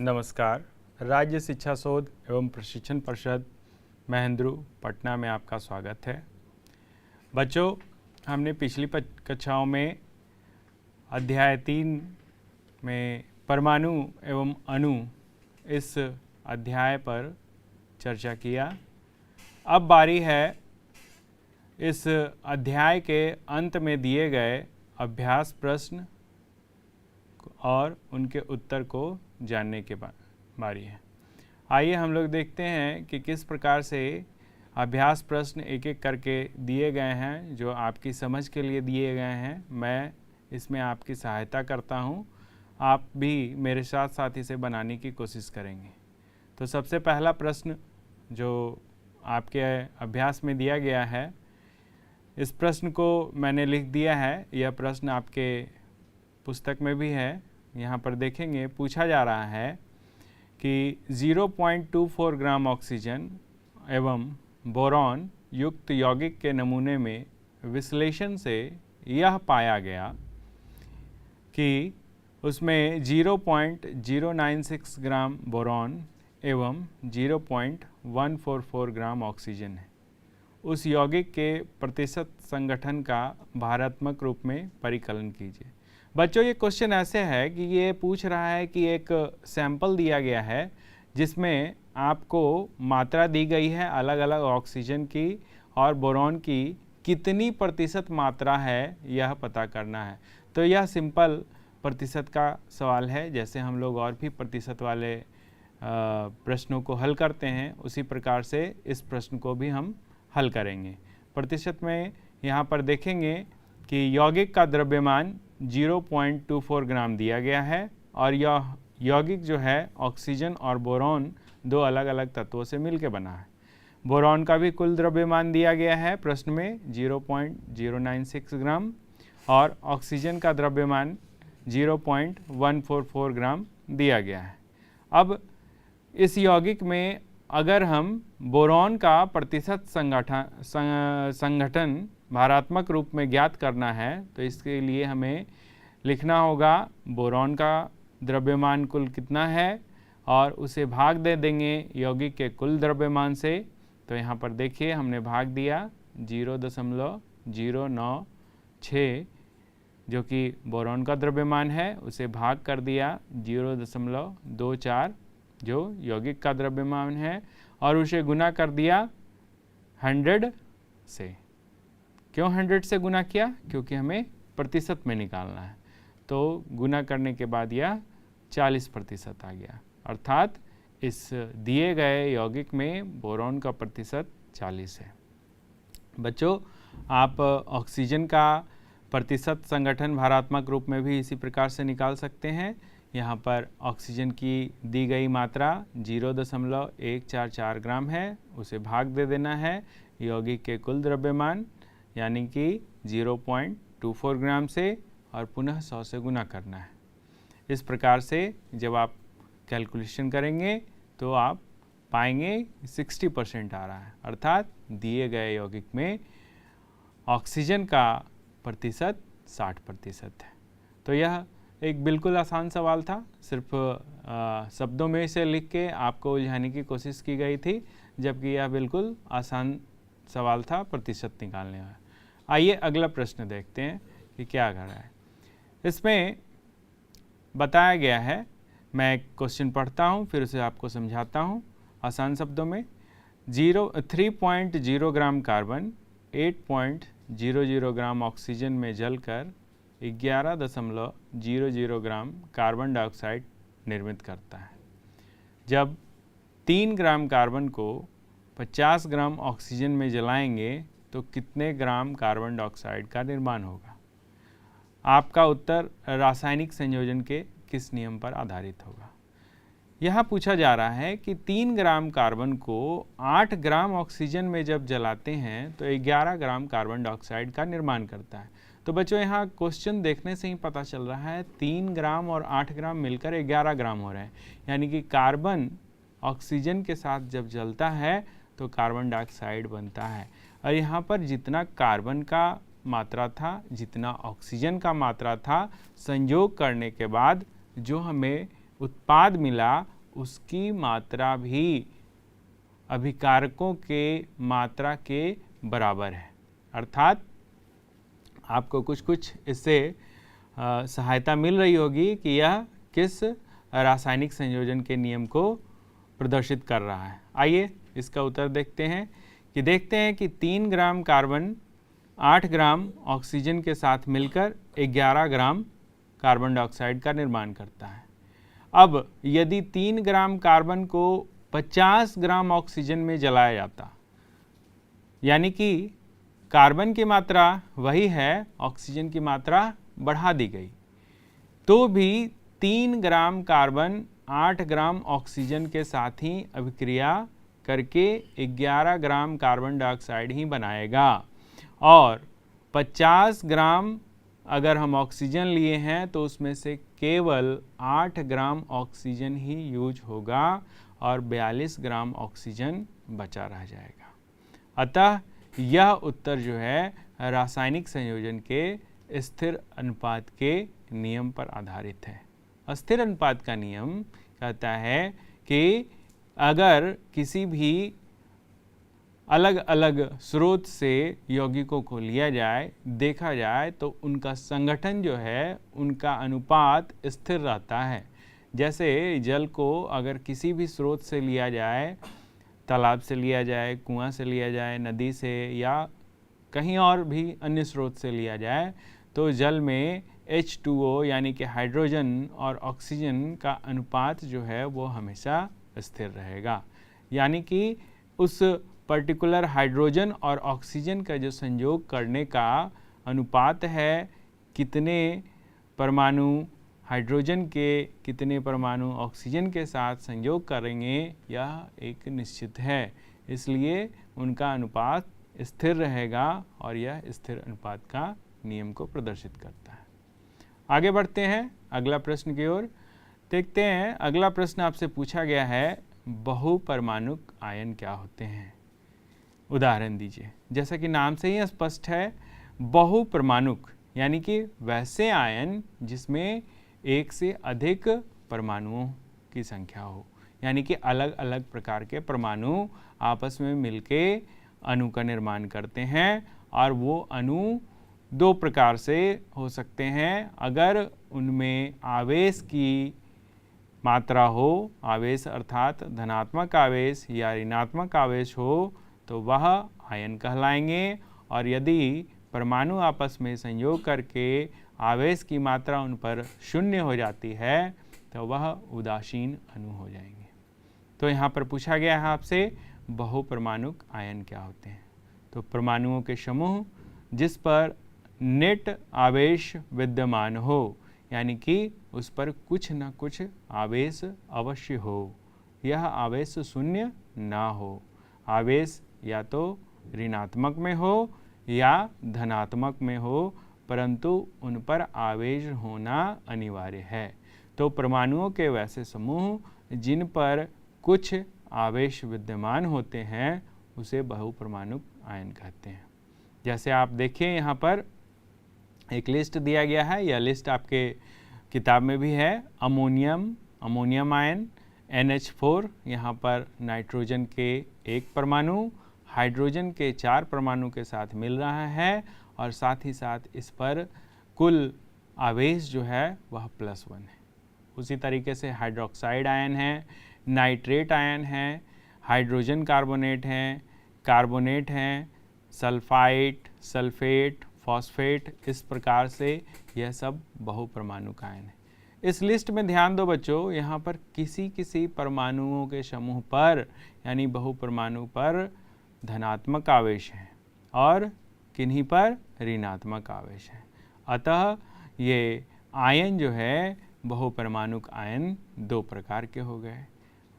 नमस्कार। राज्य शिक्षा शोध एवं प्रशिक्षण परिषद महेंद्रू पटना में आपका स्वागत है। बच्चों, हमने पिछली कक्षाओं में अध्याय 3 में परमाणु एवं अणु इस अध्याय पर चर्चा किया। अब बारी है इस अध्याय के अंत में दिए गए अभ्यास प्रश्न और उनके उत्तर को जानने के बारी है। आइए हम लोग देखते हैं कि किस प्रकार से अभ्यास प्रश्न एक एक करके दिए गए हैं, जो आपकी समझ के लिए दिए गए हैं। मैं इसमें आपकी सहायता करता हूं, आप भी मेरे साथ साथ इसे बनाने की कोशिश करेंगे। तो सबसे पहला प्रश्न जो आपके अभ्यास में दिया गया है, इस प्रश्न को मैंने लिख दिया है। यह प्रश्न आपके पुस्तक में भी है। यहाँ पर देखेंगे, पूछा जा रहा है कि 0.24 ग्राम ऑक्सीजन एवं बोरॉन युक्त यौगिक के नमूने में विश्लेषण से यह पाया गया कि उसमें 0.096 ग्राम बोरॉन एवं 0.144 ग्राम ऑक्सीजन है। उस यौगिक के प्रतिशत संगठन का भारात्मक रूप में परिकलन कीजिए। बच्चों, ये क्वेश्चन ऐसे है कि ये पूछ रहा है कि एक सैंपल दिया गया है जिसमें आपको मात्रा दी गई है अलग अलग ऑक्सीजन की और बोरॉन की कितनी प्रतिशत मात्रा है, यह पता करना है। तो यह सिंपल प्रतिशत का सवाल है। जैसे हम लोग और भी प्रतिशत वाले प्रश्नों को हल करते हैं, उसी प्रकार से इस प्रश्न को भी हम हल करेंगे। प्रतिशत में यहाँ पर देखेंगे कि यौगिक का द्रव्यमान 0.24 ग्राम दिया गया है और यह यौगिक जो है ऑक्सीजन और बोरॉन दो अलग अलग तत्वों से मिलकर बना है। बोरॉन का भी कुल द्रव्यमान दिया गया है प्रश्न में 0.096 ग्राम और ऑक्सीजन का द्रव्यमान 0.144 ग्राम दिया गया है। अब इस यौगिक में अगर हम बोरॉन का प्रतिशत संगठन भारात्मक रूप में ज्ञात करना है, तो इसके लिए हमें लिखना होगा बोरॉन का द्रव्यमान कुल कितना है और उसे भाग दे देंगे यौगिक के कुल द्रव्यमान से। तो यहाँ पर देखिए, हमने भाग दिया 0.096 जो कि बोरॉन का द्रव्यमान है, उसे भाग कर दिया 0.24 जो यौगिक का द्रव्यमान है और उसे गुना कर दिया 100 से। क्यों 100 से गुना किया? क्योंकि हमें प्रतिशत में निकालना है। तो गुना करने के बाद यह 40% आ गया, अर्थात इस दिए गए यौगिक में बोरॉन का प्रतिशत 40 है। बच्चों, आप ऑक्सीजन का प्रतिशत संगठन भारात्मक रूप में भी इसी प्रकार से निकाल सकते हैं। यहाँ पर ऑक्सीजन की दी गई मात्रा 0.144 ग्राम है, उसे भाग दे देना है यौगिक के कुल द्रव्यमान यानी कि 0.24 ग्राम से और पुनः 100 से गुना करना है। इस प्रकार से जब आप कैलकुलेशन करेंगे तो आप पाएंगे 60% आ रहा है, अर्थात दिए गए यौगिक में ऑक्सीजन का प्रतिशत 60% है। तो यह एक बिल्कुल आसान सवाल था। सिर्फ शब्दों में से लिख के आपको उलझाने की कोशिश की गई थी, जबकि यह बिल्कुल आसान सवाल था प्रतिशत निकालने का। आइए अगला प्रश्न देखते हैं कि क्या कर रहा है। इसमें बताया गया है, मैं एक क्वेश्चन पढ़ता हूँ फिर उसे आपको समझाता हूँ आसान शब्दों में। 3.0 ग्राम कार्बन 8.00 ग्राम ऑक्सीजन में जलकर 11.00 ग्राम कार्बन डाइऑक्साइड निर्मित करता है। जब 3 ग्राम कार्बन को 50 ग्राम ऑक्सीजन में जलाएंगे तो कितने ग्राम कार्बन डाइऑक्साइड का निर्माण होगा? आपका उत्तर रासायनिक संयोजन के किस नियम पर आधारित होगा? यहाँ पूछा जा रहा है कि 3 ग्राम कार्बन को 8 ग्राम ऑक्सीजन में जब जलाते हैं तो 11 ग्राम कार्बन डाइऑक्साइड का निर्माण करता है। तो बच्चों, यहाँ क्वेश्चन देखने से ही पता चल रहा है 3 ग्राम और 8 ग्राम मिलकर 11 ग्राम हो रहे हैं, यानी कि कार्बन ऑक्सीजन के साथ जब जलता है तो कार्बन डाइऑक्साइड बनता है। और यहाँ पर जितना कार्बन का मात्रा था, जितना ऑक्सीजन का मात्रा था, संयोग करने के बाद जो हमें उत्पाद मिला उसकी मात्रा भी अभिकारकों के मात्रा के बराबर है। अर्थात आपको कुछ कुछ इससे सहायता मिल रही होगी कि यह किस रासायनिक संयोजन के नियम को प्रदर्शित कर रहा है। आइए इसका उत्तर देखते हैं कि 3 ग्राम कार्बन 8 ग्राम ऑक्सीजन के साथ मिलकर 11 ग्राम कार्बन डाइऑक्साइड का निर्माण करता है। अब यदि 3 ग्राम कार्बन को 50 ग्राम ऑक्सीजन में जलाया जाता, यानी कि कार्बन की मात्रा वही है, ऑक्सीजन की मात्रा बढ़ा दी गई, तो भी 3 ग्राम कार्बन 8 ग्राम ऑक्सीजन के साथ ही अभिक्रिया करके 11 ग्राम कार्बन डाइऑक्साइड ही बनाएगा। और 50 ग्राम अगर हम ऑक्सीजन लिए हैं तो उसमें से केवल 8 ग्राम ऑक्सीजन ही यूज होगा और 42 ग्राम ऑक्सीजन बचा रह जाएगा। अतः यह उत्तर जो है रासायनिक संयोजन के स्थिर अनुपात के नियम पर आधारित है। अस्थिर अनुपात का नियम कहता है कि अगर किसी भी अलग अलग स्रोत से यौगिकों को लिया जाए, देखा जाए, तो उनका संगठन जो है, उनका अनुपात स्थिर रहता है। जैसे जल को अगर किसी भी स्रोत से लिया जाए, तालाब से लिया जाए, कुआं से लिया जाए, नदी से या कहीं और भी अन्य स्रोत से लिया जाए, तो जल में H2O यानी कि हाइड्रोजन और ऑक्सीजन का अनुपात जो है वो हमेशा स्थिर रहेगा। यानी कि उस पर्टिकुलर हाइड्रोजन और ऑक्सीजन का जो संयोग करने का अनुपात है, कितने परमाणु हाइड्रोजन के कितने परमाणु ऑक्सीजन के साथ संयोग करेंगे, यह एक निश्चित है। इसलिए उनका अनुपात स्थिर रहेगा और यह स्थिर अनुपात का नियम को प्रदर्शित करता है। आगे बढ़ते हैं अगला प्रश्न की ओर। देखते हैं अगला प्रश्न आपसे पूछा गया है, बहुपरमाणुक आयन क्या होते हैं? उदाहरण दीजिए। जैसा कि नाम से ही स्पष्ट है, बहुपरमाणुक यानी कि वैसे आयन जिसमें एक से अधिक परमाणुओं की संख्या हो, यानी कि अलग अलग प्रकार के परमाणु आपस में मिलके अणु का निर्माण करते हैं। और वो अणु 2 प्रकार से हो सकते हैं। अगर उनमें आवेश की मात्रा हो, आवेश अर्थात धनात्मक आवेश या ऋणात्मक आवेश हो, तो वह आयन कहलाएंगे। और यदि परमाणु आपस में संयोग करके आवेश की मात्रा उन पर 0 हो जाती है तो वह उदासीन अणु हो जाएंगे। तो यहाँ पर पूछा गया है आपसे, बहुपरमाणुक आयन क्या होते हैं? तो परमाणुओं के समूह जिस पर नेट आवेश विद्यमान हो, यानी कि उस पर कुछ न कुछ आवेश अवश्य हो, यह आवेश 0 ना हो। आवेश या तो ऋणात्मक में हो या धनात्मक में हो, परंतु उन पर आवेश होना अनिवार्य है। तो परमाणुओं के वैसे समूह जिन पर कुछ आवेश विद्यमान होते हैं उसे बहुपरमाणुक आयन कहते हैं। जैसे आप देखिए यहाँ पर एक लिस्ट दिया गया है, यह लिस्ट आपके किताब में भी है। अमोनियम आयन NH4, यहाँ पर नाइट्रोजन के 1 परमाणु हाइड्रोजन के 4 परमाणु के साथ मिल रहा है और साथ ही साथ इस पर कुल आवेश जो है वह +1 है। उसी तरीके से हाइड्रोक्साइड आयन है, नाइट्रेट आयन है, हाइड्रोजन कार्बोनेट हैं, सल्फाइड, सल्फेट, फॉस्फेट, इस प्रकार से यह सब बहुपरमाणुक आयन है। इस लिस्ट में ध्यान दो बच्चों, यहाँ पर किसी परमाणुओं के समूह पर यानी बहुपरमाणु पर धनात्मक आवेश है और किन्हीं पर ऋणात्मक आवेश है। अतः ये आयन जो है बहुपरमाणुक आयन 2 प्रकार के हो गए।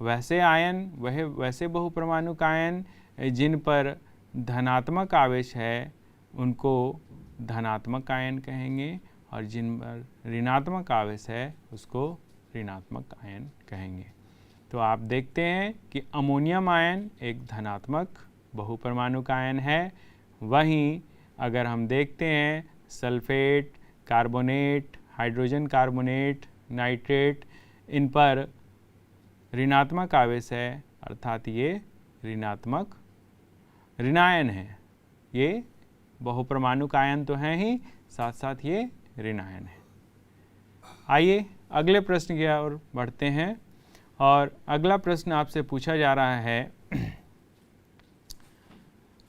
वैसे बहुपरमाणुक आयन जिन पर धनात्मक आवेश है उनको धनात्मक आयन कहेंगे और जिन पर ऋणात्मक आवेश है उसको ऋणात्मक आयन कहेंगे। तो आप देखते हैं कि अमोनियम आयन एक धनात्मक बहुपरमाणुक आयन है। वहीं अगर हम देखते हैं sulphate, carbonate, hydrogen carbonate, nitrate, इन पर ऋणात्मक आवेश है, अर्थात ये ऋणात्मक ऋणायन है। ये बहुपरमाणुक आयन तो हैं ही, साथ साथ ये ऋणायन है। आइए अगले प्रश्न की ओर बढ़ते हैं और अगला प्रश्न आपसे पूछा जा रहा है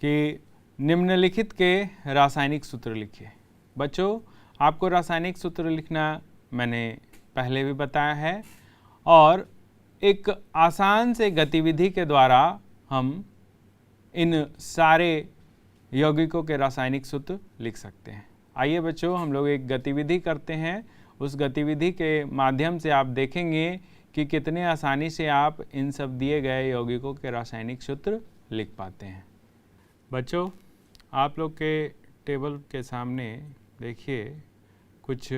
कि निम्नलिखित के रासायनिक सूत्र लिखिए। बच्चों, आपको रासायनिक सूत्र लिखना मैंने पहले भी बताया है और एक आसान से गतिविधि के द्वारा हम इन सारे यौगिकों के रासायनिक सूत्र लिख सकते हैं। आइए बच्चों, हम लोग एक गतिविधि करते हैं। उस गतिविधि के माध्यम से आप देखेंगे कि कितने आसानी से आप इन सब दिए गए यौगिकों के रासायनिक सूत्र लिख पाते हैं। बच्चों, आप लोग के टेबल के सामने देखिए कुछ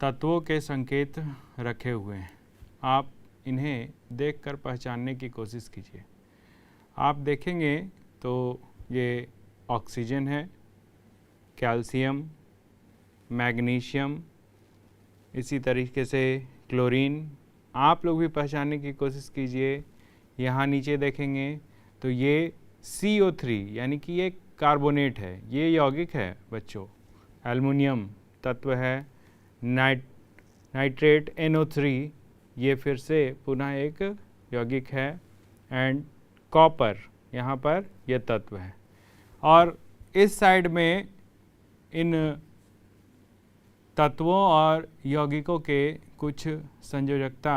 तत्वों के संकेत रखे हुए हैं। आप इन्हें देखकर पहचानने की कोशिश कीजिए। आप देखेंगे तो ये ऑक्सीजन है, कैल्शियम, मैग्नीशियम, इसी तरीके से क्लोरीन। आप लोग भी पहचानने की कोशिश कीजिए। यहाँ नीचे देखेंगे तो ये CO3 यानी कि ये कार्बोनेट है, ये यौगिक है बच्चों। एल्युमिनियम तत्व है, नाइट्रेट NO3 ये फिर से पुनः एक यौगिक है, एंड कॉपर यहाँ पर यह तत्व है। और इस साइड में इन तत्वों और यौगिकों के कुछ संयोजकता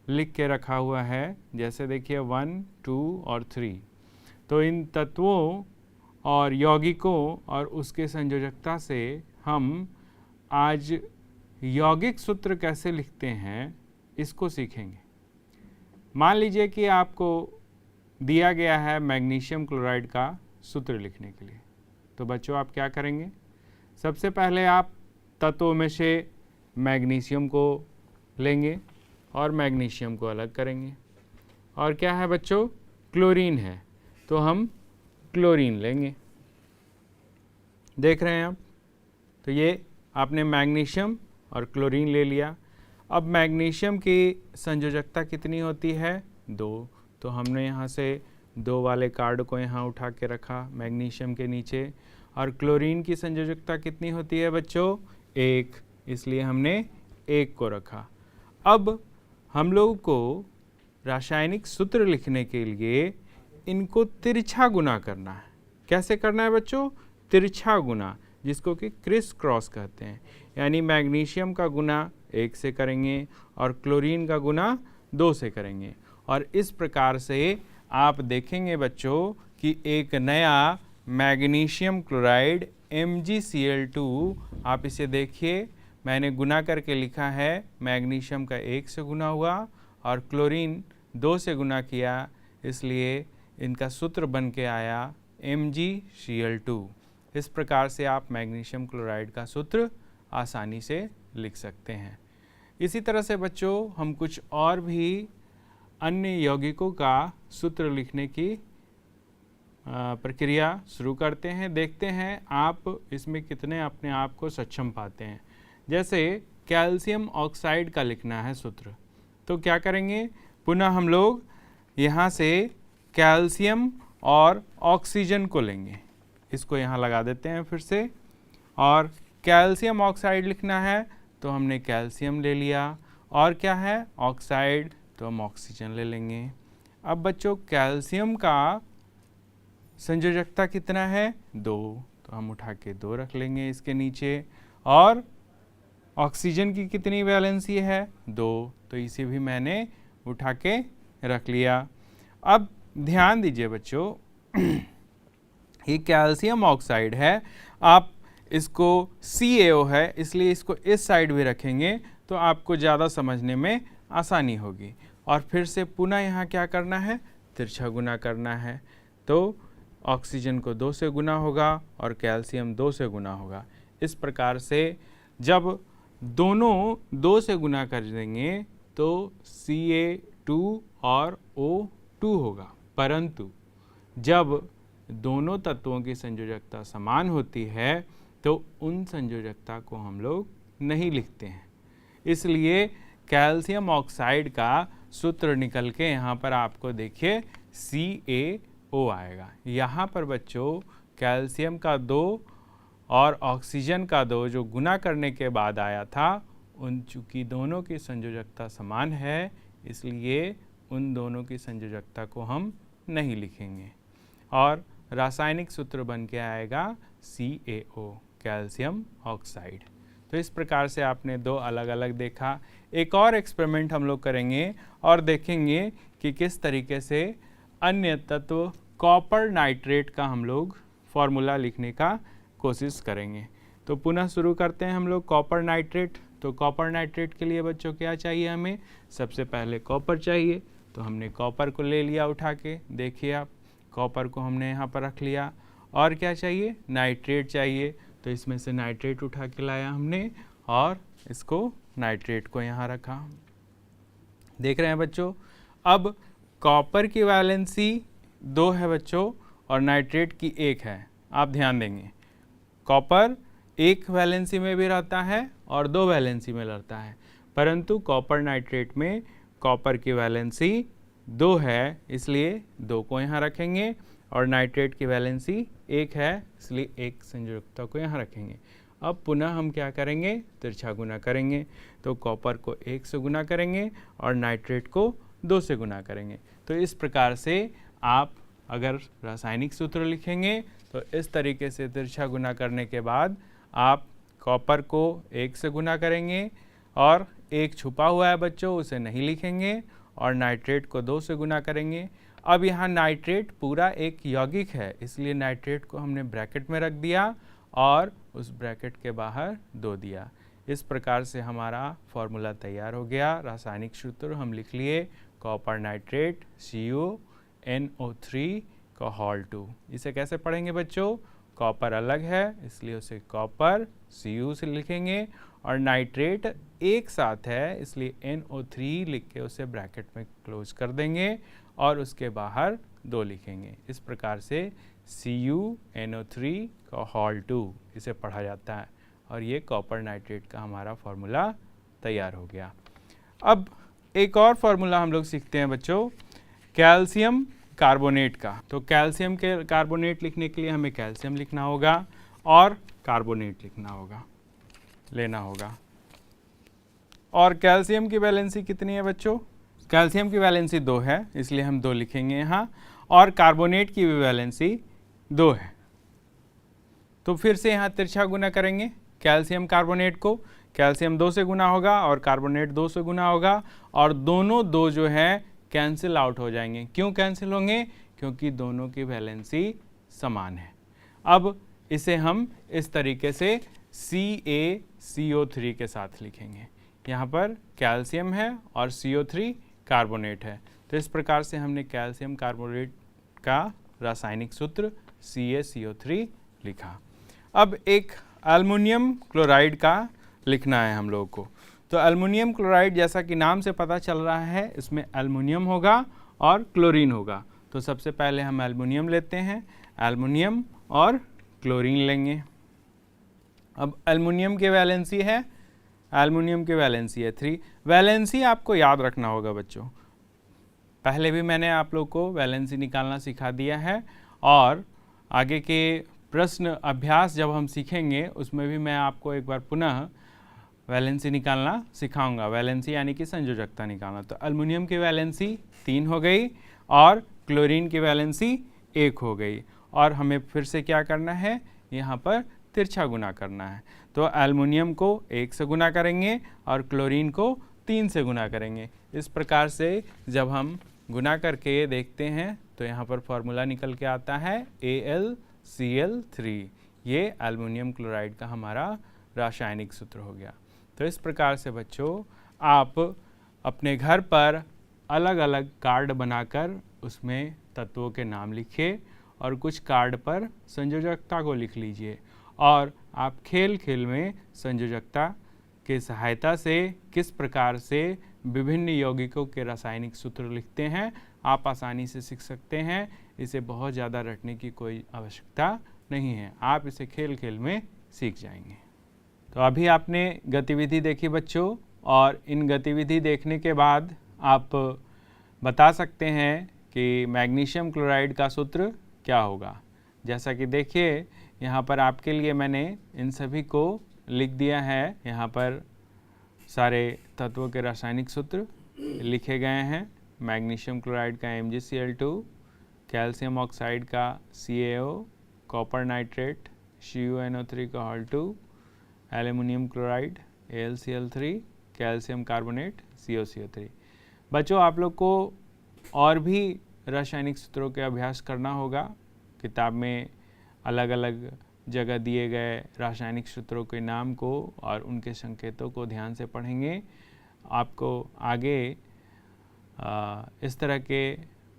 लिख के रखा हुआ है, जैसे देखिए 1, 2 और 3। तो इन तत्वों और यौगिकों और उसके संयोजकता से हम आज यौगिक सूत्र कैसे लिखते हैं इसको सीखेंगे। मान लीजिए कि आपको दिया गया है मैग्नीशियम क्लोराइड का सूत्र लिखने के लिए, तो बच्चों आप क्या करेंगे? सबसे पहले आप तत्वों में से मैग्नीशियम को लेंगे और मैग्नीशियम को अलग करेंगे। और क्या है बच्चों? क्लोरीन है, तो हम क्लोरीन लेंगे। देख रहे हैं आप? तो ये आपने मैग्नीशियम और क्लोरीन ले लिया। अब मैग्नीशियम की संयोजकता कितनी होती है? 2। तो हमने यहाँ से 2 वाले कार्ड को यहाँ उठा के रखा मैग्नीशियम के नीचे। और क्लोरीन की संयोजकता कितनी होती है बच्चों? 1, इसलिए हमने 1 को रखा। अब हम लोग को रासायनिक सूत्र लिखने के लिए इनको तिरछा गुना करना है। कैसे करना है बच्चों? तिरछा गुना, जिसको कि क्रिस क्रॉस कहते हैं। यानी मैग्नीशियम का गुना 1 से करेंगे और क्लोरीन का गुना 2 से करेंगे। और इस प्रकार से आप देखेंगे बच्चों कि एक नया मैग्नीशियम क्लोराइड MgCl2, आप इसे देखिए, मैंने गुना करके लिखा है। मैग्नीशियम का 1 से गुना हुआ और क्लोरीन 2 से गुना किया, इसलिए इनका सूत्र बन के आया MgCl2। इस प्रकार से आप मैग्नीशियम क्लोराइड का सूत्र आसानी से लिख सकते हैं। इसी तरह से बच्चों हम कुछ और भी अन्य यौगिकों का सूत्र लिखने की प्रक्रिया शुरू करते हैं। देखते हैं आप इसमें कितने अपने आप को सक्षम पाते हैं। जैसे कैल्शियम ऑक्साइड का लिखना है सूत्र, तो क्या करेंगे? पुनः हम लोग यहाँ से कैल्शियम और ऑक्सीजन को लेंगे, इसको यहाँ लगा देते हैं फिर से। और कैल्शियम ऑक्साइड लिखना है तो हमने कैल्शियम ले लिया, और क्या है? ऑक्साइड, तो हम ऑक्सीजन ले लेंगे। अब बच्चों कैल्शियम का संयोजकता कितना है? 2, तो हम उठा के 2 रख लेंगे इसके नीचे। और ऑक्सीजन की कितनी वैलेंसी है? 2, तो इसे भी मैंने उठा के रख लिया। अब ध्यान दीजिए बच्चों, ये कैल्शियम ऑक्साइड है, आप इसको CaO है, इसलिए इसको इस साइड भी रखेंगे तो आपको ज़्यादा समझने में आसानी होगी। और फिर से पुनः यहाँ क्या करना है? तिरछा गुना करना है। तो ऑक्सीजन को 2 से गुना होगा और कैल्शियम 2 से गुना होगा। इस प्रकार से जब दोनों 2 से गुना कर देंगे तो Ca2 और O2 होगा। परंतु जब दोनों तत्वों की संयोजकता समान होती है तो उन संयोजकता को हम लोग नहीं लिखते हैं। इसलिए कैल्शियम ऑक्साइड का सूत्र निकल के यहाँ पर आपको देखिए CaO आएगा। यहाँ पर बच्चों कैल्शियम का 2 और ऑक्सीजन का 2 जो गुना करने के बाद आया था, उन चूँकि दोनों की संयोजकता समान है इसलिए उन दोनों की संयोजकता को हम नहीं लिखेंगे और रासायनिक सूत्र बन के आएगा CaO, कैल्शियम ऑक्साइड। तो इस प्रकार से आपने 2 अलग अलग देखा। एक और एक्सपेरिमेंट हम लोग करेंगे और देखेंगे कि किस तरीके से अन्य तत्व कॉपर नाइट्रेट का हम लोग फॉर्मूला लिखने का कोशिश करेंगे। तो पुनः शुरू करते हैं हम लोग कॉपर नाइट्रेट। तो कॉपर नाइट्रेट के लिए बच्चों क्या चाहिए, हमें सबसे पहले कॉपर चाहिए। तो हमने कॉपर को ले लिया उठा के, देखिए आप कॉपर को हमने यहाँ पर रख लिया। और क्या चाहिए, नाइट्रेट चाहिए। तो इसमें से नाइट्रेट उठा के लाया हमने और इसको नाइट्रेट को यहाँ रखा। देख रहे हैं बच्चों, अब कॉपर की वैलेंसी 2 है बच्चों और नाइट्रेट की 1 है। आप ध्यान देंगे कॉपर 1 वैलेंसी में भी रहता है और 2 वैलेंसी में रहता है, परंतु कॉपर नाइट्रेट में कॉपर की वैलेंसी 2 है इसलिए 2 को यहाँ रखेंगे और नाइट्रेट की वैलेंसी 1 है इसलिए 1 संयोजकता को यहाँ रखेंगे। अब पुनः हम क्या करेंगे, तिरछा गुना करेंगे। तो कॉपर को 1 से गुना करेंगे और नाइट्रेट को 2 से गुना करेंगे। तो इस प्रकार से आप अगर रासायनिक सूत्र लिखेंगे तो इस तरीके से तिरछा गुना करने के बाद आप कॉपर को 1 से गुना करेंगे और 1 छुपा हुआ है बच्चों उसे नहीं लिखेंगे और नाइट्रेट को 2 से गुना करेंगे। अब यहाँ नाइट्रेट पूरा एक यौगिक है इसलिए नाइट्रेट को हमने ब्रैकेट में रख दिया और उस ब्रैकेट के बाहर 2 दिया। इस प्रकार से हमारा फॉर्मूला तैयार हो गया। रासायनिक सूत्र हम लिख लिए कॉपर नाइट्रेट CuNO3 का होल 2। इसे कैसे पढ़ेंगे बच्चों, कॉपर अलग है इसलिए उसे कॉपर Cu से लिखेंगे और नाइट्रेट एक साथ है इसलिए NO3 लिख के उसे ब्रैकेट में क्लोज कर देंगे और उसके बाहर 2 लिखेंगे। इस प्रकार से CuNO3 का होल 2 इसे पढ़ा जाता है और ये कॉपर नाइट्रेट का हमारा फॉर्मूला तैयार हो गया। अब एक और फॉर्मूला हम लोग सीखते हैं बच्चों कैल्शियम कार्बोनेट का। तो कैल्शियम के कार्बोनेट लिखने के लिए हमें कैल्शियम लिखना होगा और कार्बोनेट लिखना होगा, लेना होगा। और कैल्शियम की वैलेंसी कितनी है बच्चों, कैल्शियम की वैलेंसी 2 है इसलिए हम 2 लिखेंगे यहाँ और कार्बोनेट की भी वैलेंसी 2 है। तो फिर से यहाँ तिरछा गुना करेंगे कैल्शियम कार्बोनेट को, कैल्शियम 2 से गुना होगा और कार्बोनेट 2 से गुना होगा और दोनों 2 जो है कैंसिल आउट हो जाएंगे। क्यों कैंसिल होंगे, क्योंकि दोनों की वैलेंसी समान है। अब इसे हम इस तरीके से CaCO3 के साथ लिखेंगे। यहाँ पर कैल्शियम है और CO3 कार्बोनेट है। तो इस प्रकार से हमने कैल्शियम कार्बोनेट का रासायनिक सूत्र CaCO3 लिखा। अब एक एल्युमिनियम क्लोराइड का लिखना है हम लोगों को। तो एल्युमिनियम क्लोराइड जैसा कि नाम से पता चल रहा है इसमें एल्युमिनियम होगा और क्लोरीन होगा। तो सबसे पहले हम एल्युमिनियम लेते हैं, एल्युमिनियम और क्लोरीन लेंगे। अब एल्युमिनियम की वैलेंसी है, एल्युमिनियम की वैलेंसी है 3। वैलेंसी आपको याद रखना होगा बच्चों, पहले भी मैंने आप लोग को वैलेंसी निकालना सिखा दिया है और आगे के प्रश्न अभ्यास जब हम सीखेंगे उसमें भी मैं आपको एक बार पुनः वैलेंसी निकालना सिखाऊंगा। वैलेंसी यानी कि संयोजकता निकालना। तो एल्युमिनियम की वैलेंसी 3 हो गई और क्लोरीन की वैलेंसी 1 हो गई और हमें फिर से क्या करना है, यहाँ पर तिरछा गुना करना है। तो एल्युमिनियम को 1 से गुना करेंगे और क्लोरीन को 3 से गुना करेंगे। इस प्रकार से जब हम गुना करके देखते हैं तो यहाँ पर फॉर्मूला निकल के आता है AlCl3। ये एल्युमिनियम क्लोराइड का हमारा रासायनिक सूत्र हो गया। तो इस प्रकार से बच्चों आप अपने घर पर अलग अलग कार्ड बनाकर उसमें तत्वों के नाम लिखिए और कुछ कार्ड पर संयोजकता को लिख लीजिए और आप खेल खेल में संयोजकता के सहायता से किस प्रकार से विभिन्न यौगिकों के रासायनिक सूत्र लिखते हैं आप आसानी से सीख सकते हैं। इसे बहुत ज़्यादा रटने की कोई आवश्यकता नहीं है, आप इसे खेल खेल में सीख जाएंगे। तो अभी आपने गतिविधि देखी बच्चों, और इन गतिविधि देखने के बाद आप बता सकते हैं कि मैग्नीशियम क्लोराइड का सूत्र क्या होगा। जैसा कि देखिए यहाँ पर आपके लिए मैंने इन सभी को लिख दिया है। यहाँ पर सारे तत्वों के रासायनिक सूत्र लिखे गए हैं। मैग्नीशियम क्लोराइड का MgCl2, कैल्शियम ऑक्साइड का CaO, कॉपर नाइट्रेट CuNO3 का Hal2, aluminium chloride AlCl3, calcium carbonate CoCO3। बच्चों, आप लोग को और भी रासायनिक सूत्रों के अभ्यास करना होगा। किताब में अलग अलग जगह दिए गए रासायनिक सूत्रों के नाम को और उनके संकेतों को ध्यान से पढ़ेंगे। आपको आगे इस तरह के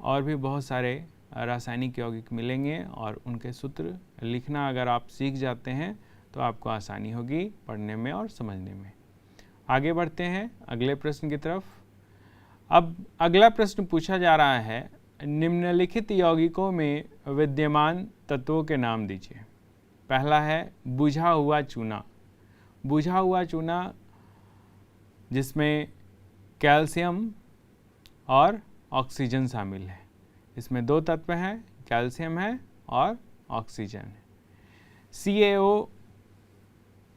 और भी बहुत सारे रासायनिक यौगिक मिलेंगे और उनके सूत्र लिखना अगर आप सीख जाते हैं तो आपको आसानी होगी पढ़ने में और समझने में। आगे बढ़ते हैं अगले प्रश्न की तरफ। अब अगला प्रश्न पूछा जा रहा है, निम्नलिखित यौगिकों में विद्यमान तत्वों के नाम दीजिए। पहला है बुझा हुआ चूना। बुझा हुआ चूना जिसमें कैल्शियम और ऑक्सीजन शामिल है। इसमें दो तत्व हैं, कैल्शियम है और ऑक्सीजन है। CaO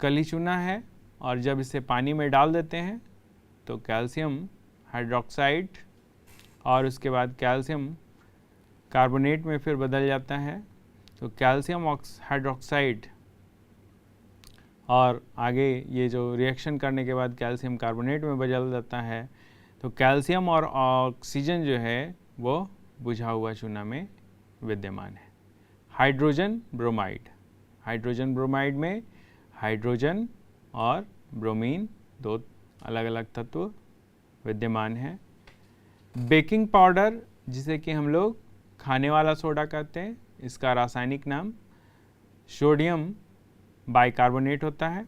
कली चूना है और जब इसे पानी में डाल देते हैं तो कैल्शियम हाइड्रोक्साइड और उसके बाद कैल्शियम कार्बोनेट में फिर बदल जाता है। तो कैल्शियम हाइड्रोक्साइड और आगे ये जो रिएक्शन करने के बाद कैल्शियम कार्बोनेट में बदल जाता है। तो कैल्शियम और ऑक्सीजन जो है वो बुझा हुआ चूना में विद्यमान है। Hydrogen bromide. हाइड्रोजन ब्रोमाइड में हाइड्रोजन और ब्रोमीन दो अलग अलग तत्व विद्यमान हैं। बेकिंग पाउडर, जिसे कि हम लोग खाने वाला सोडा कहते हैं, इसका रासायनिक नाम सोडियम बाइकार्बोनेट होता है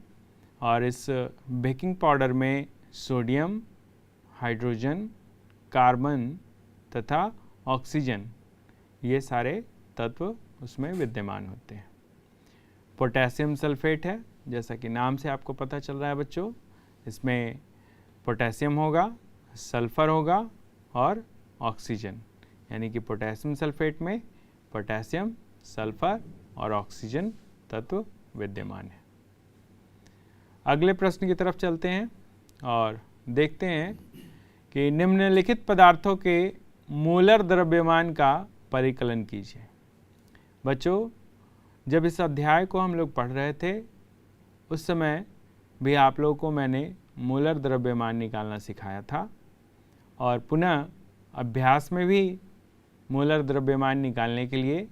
और इस बेकिंग पाउडर में सोडियम, हाइड्रोजन, कार्बन तथा ऑक्सीजन ये सारे तत्व उसमें विद्यमान होते हैं। पोटेशियम सल्फेट है, जैसा कि नाम से आपको पता चल रहा है बच्चों, इसमें पोटेशियम होगा, सल्फर होगा और ऑक्सीजन, यानी कि पोटेशियम सल्फेट में पोटेशियम, सल्फर और ऑक्सीजन तत्व विद्यमान है। अगले प्रश्न की तरफ चलते हैं और देखते हैं कि निम्नलिखित पदार्थों के मोलर द्रव्यमान का परिकलन कीजिए। बच्चों, जब इस अध्याय को हम लोग पढ़ रहे थे उस समय भी आप लोगों को मैंने मोलर द्रव्यमान निकालना सिखाया था और पुनः अभ्यास में भी मोलर द्रव्यमान निकालने के लिए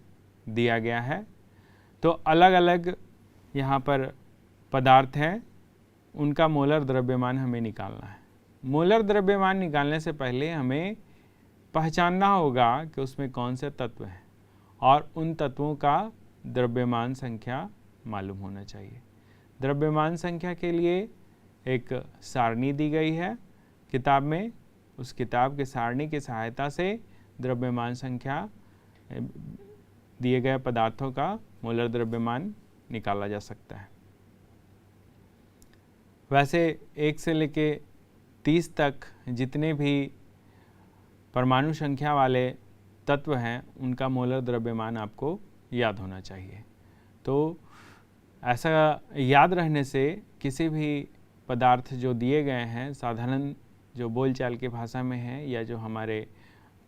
दिया गया है। तो अलग अलग यहाँ पर पदार्थ हैं, उनका मोलर द्रव्यमान हमें निकालना है। मोलर द्रव्यमान निकालने से पहले हमें पहचानना होगा कि उसमें कौन से तत्व हैं और उन तत्वों का द्रव्यमान संख्या मालूम होना चाहिए। द्रव्यमान संख्या के लिए एक सारणी दी गई है किताब में। उस किताब के सारणी की सहायता से द्रव्यमान संख्या दिए गए पदार्थों का मोलर द्रव्यमान निकाला जा सकता है। वैसे 1 से लेके 30 तक जितने भी परमाणु संख्या वाले तत्व हैं उनका मोलर द्रव्यमान आपको याद होना चाहिए। तो ऐसा याद रहने से किसी भी पदार्थ जो दिए गए हैं साधारण जो बोलचाल की भाषा में है या जो हमारे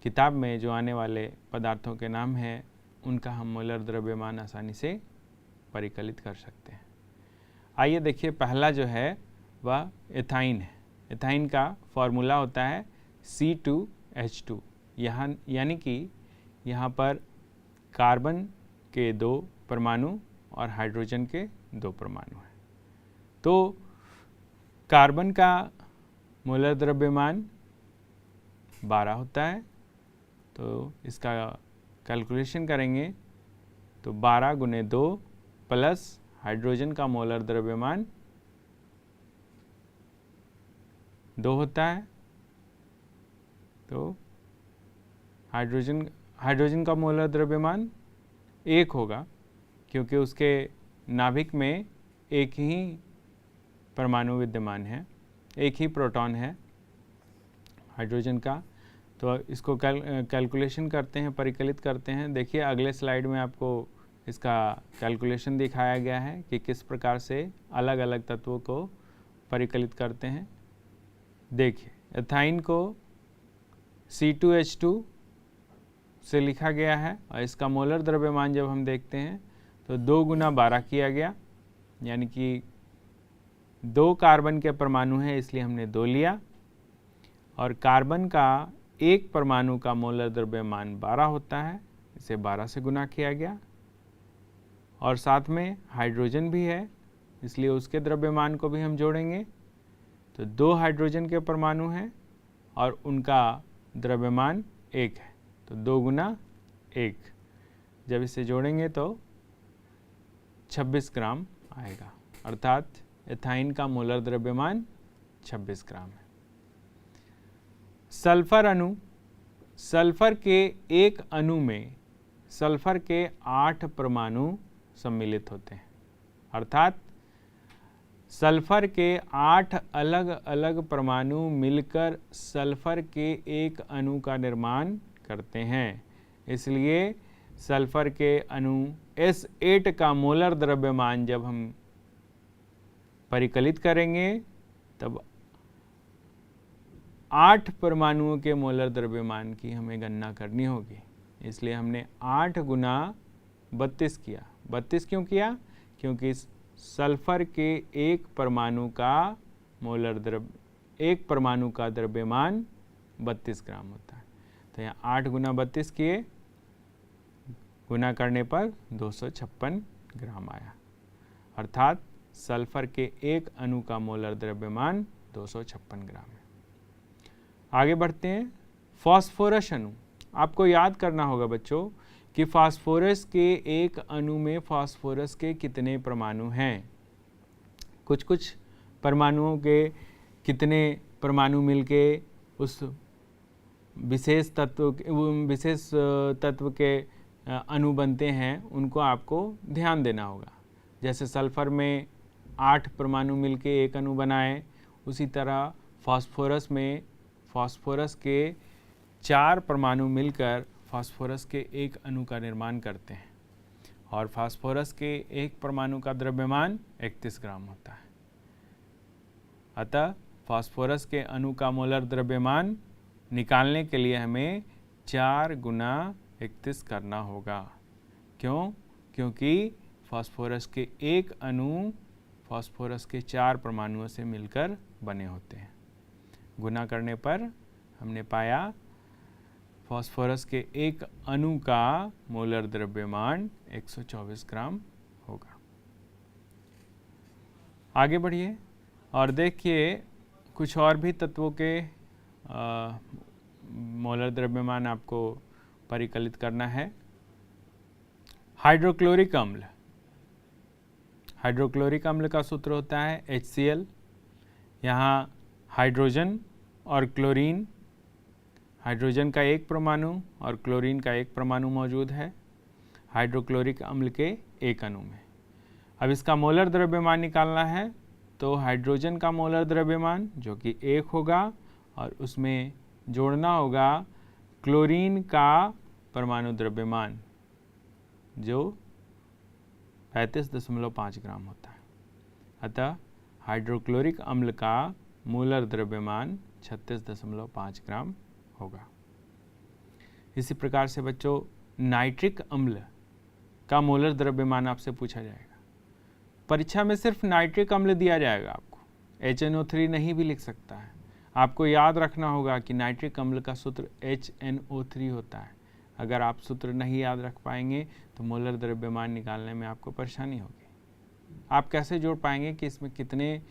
किताब में जो आने वाले पदार्थों के नाम हैं उनका हम मोलर द्रव्यमान आसानी से परिकलित कर सकते हैं। आइए देखिए, पहला जो है वह एथाइन है। एथाइन का फॉर्मूला होता है C2H2। यहाँ यानी कि यहाँ पर कार्बन के 2 परमाणु और हाइड्रोजन के 2 परमाणु हैं। तो कार्बन का मोलर द्रव्यमान 12 होता है। तो इसका कैलकुलेशन करेंगे तो 12 गुने 2 प्लस हाइड्रोजन का मोलर द्रव्यमान 2 होता है। तो हाइड्रोजन का मोलर द्रव्यमान 1 होगा क्योंकि उसके नाभिक में एक ही परमाणु विद्यमान है, एक ही प्रोटॉन है हाइड्रोजन का। तो इसको कैलकुलेशन करते हैं, परिकलित करते हैं। देखिए अगले स्लाइड में आपको इसका कैलकुलेशन दिखाया गया है कि किस प्रकार से अलग अलग तत्वों को परिकलित करते हैं। देखिए एथाइन को C2H2 से लिखा गया है और इसका मोलर द्रव्यमान जब हम देखते हैं तो 2 गुना 12 किया गया, यानी कि 2 कार्बन के परमाणु हैं इसलिए हमने 2 लिया, और कार्बन का एक परमाणु का मोलर द्रव्यमान 12 होता है, इसे 12 से गुना किया गया। और साथ में हाइड्रोजन भी है इसलिए उसके द्रव्यमान को भी हम जोड़ेंगे। तो 2 हाइड्रोजन के परमाणु हैं और उनका द्रव्यमान 1 है, तो 2 गुना 1। जब इसे जोड़ेंगे तो 26 ग्राम आएगा, अर्थात एथाइन का मोलर द्रव्यमान 26 ग्राम है। सल्फर अणु, सल्फर के एक अणु में सल्फर के 8 परमाणु सम्मिलित होते हैं, अर्थात सल्फर के 8 अलग अलग परमाणु मिलकर सल्फर के एक अणु का निर्माण करते हैं। इसलिए सल्फर के अणु S8 का मोलर द्रव्यमान जब हम परिकलित करेंगे तब 8 परमाणुओं के मोलर द्रव्यमान की हमें गणना करनी होगी। इसलिए हमने 8 गुना 32 किया। 32 क्यों किया? क्योंकि सल्फर के एक परमाणु का द्रव्यमान 32 ग्राम होता है। तो यहाँ 8 गुना 32 किए, गुना करने पर 256 ग्राम आया, अर्थात सल्फर के एक अणु का मोलर द्रव्यमान 256 ग्राम है। आगे बढ़ते हैं। फास्फोरस अणु, आपको याद करना होगा बच्चों कि फास्फोरस के एक अणु में फास्फोरस के कितने परमाणु हैं। कुछ कुछ परमाणुओं के कितने परमाणु मिलके उस विशेष तत्व के अणु बनते हैं, उनको आपको ध्यान देना होगा। जैसे सल्फर में 8 परमाणु मिलके एक अणु बनाए, उसी तरह फास्फोरस में फास्फोरस के 4 परमाणु मिलकर फास्फोरस के एक अणु का निर्माण करते हैं, और फास्फोरस के एक परमाणु का द्रव्यमान 31 ग्राम होता है। अतः फास्फोरस के अणु का मोलर द्रव्यमान निकालने के लिए हमें 4 गुना 31 करना होगा। क्यों? क्योंकि फास्फोरस के एक अणु फास्फोरस के 4 परमाणुओं से मिलकर बने होते हैं। गुना करने पर हमने पाया फास्फोरस के एक अणु का मोलर द्रव्यमान 124 ग्राम होगा। आगे बढ़िए और देखिए कुछ और भी तत्वों के मोलर द्रव्यमान आपको परिकलित करना है। हाइड्रोक्लोरिक अम्ल, हाइड्रोक्लोरिक अम्ल का सूत्र होता है HCl। यहाँ हाइड्रोजन और क्लोरीन, हाइड्रोजन का एक परमाणु और क्लोरीन का एक परमाणु मौजूद है हाइड्रोक्लोरिक अम्ल के एक अणु में। अब इसका मोलर द्रव्यमान निकालना है, तो हाइड्रोजन का मोलर द्रव्यमान जो कि 1 होगा और उसमें जोड़ना होगा क्लोरीन का परमाणु द्रव्यमान जो 35.5 ग्राम होता है। अतः हाइड्रोक्लोरिक अम्ल का मोलर द्रव्यमान 36.5 ग्राम होगा। इसी प्रकार से बच्चों नाइट्रिक अम्ल का मोलर द्रव्यमान आपसे पूछा जाएगा। परीक्षा में सिर्फ नाइट्रिक अम्ल दिया जाएगा, आपको HNO3 नहीं भी लिख सकता है। आपको याद रखना होगा कि नाइट्रिक अम्ल का सूत्र HNO3 होता है। अगर आप सूत्र नहीं याद रख पाएंगे तो मोलर द्रव्यमान निकालने में आपको परेशानी होगी। आप कैसे जोड़ पाएंगे कि इसमें कितने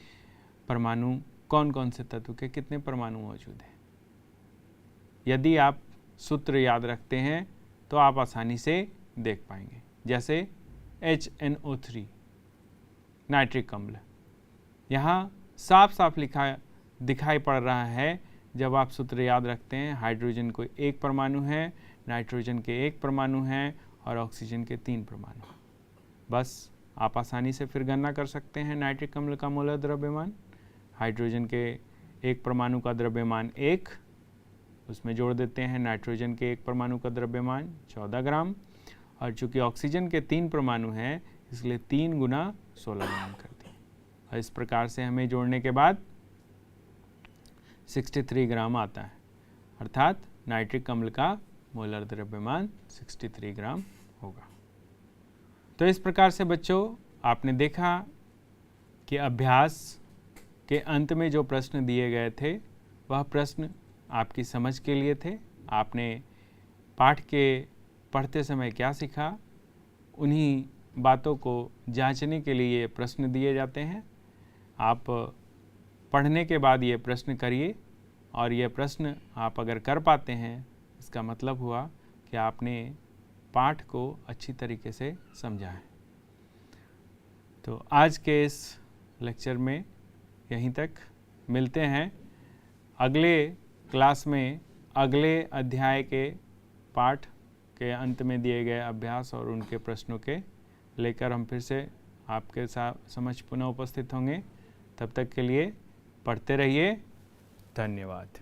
परमाणु, कौन कौन से तत्व के कितने परमाणु मौजूद हैं। यदि आप सूत्र याद रखते हैं तो आप आसानी से देख पाएंगे। जैसे HNO3 नाइट्रिक अम्ल, यहाँ साफ साफ दिखाई पड़ रहा है जब आप सूत्र याद रखते हैं। हाइड्रोजन को 1 परमाणु है, नाइट्रोजन के 1 परमाणु हैं और ऑक्सीजन के 3 परमाणु। बस आप आसानी से फिर गणना कर सकते हैं नाइट्रिक अम्ल का मोलर द्रव्यमान। हाइड्रोजन के एक परमाणु का द्रव्यमान 1, उसमें जोड़ देते हैं नाइट्रोजन के एक परमाणु का द्रव्यमान 14 ग्राम, और चूंकि ऑक्सीजन के 3 परमाणु हैं इसलिए 3 गुना 16 ग्राम कर दिए। और इस प्रकार से हमें जोड़ने के बाद 63 ग्राम आता है, अर्थात नाइट्रिक अम्ल का मोलर द्रव्यमान 63 ग्राम होगा। तो इस प्रकार से बच्चों आपने देखा कि अभ्यास के अंत में जो प्रश्न दिए गए थे वह प्रश्न आपकी समझ के लिए थे। आपने पाठ के पढ़ते समय क्या सीखा, उन्हीं बातों को जांचने के लिए ये प्रश्न दिए जाते हैं। आप पढ़ने के बाद ये प्रश्न करिए, और ये प्रश्न आप अगर कर पाते हैं इसका मतलब हुआ कि आपने पाठ को अच्छी तरीके से समझा है। तो आज के इस लेक्चर में यहीं तक, मिलते हैं अगले क्लास में अगले अध्याय के पाठ के अंत में दिए गए अभ्यास और उनके प्रश्नों के लेकर हम फिर से आपके साथ समक्ष पुनः उपस्थित होंगे। तब तक के लिए पढ़ते रहिए। धन्यवाद।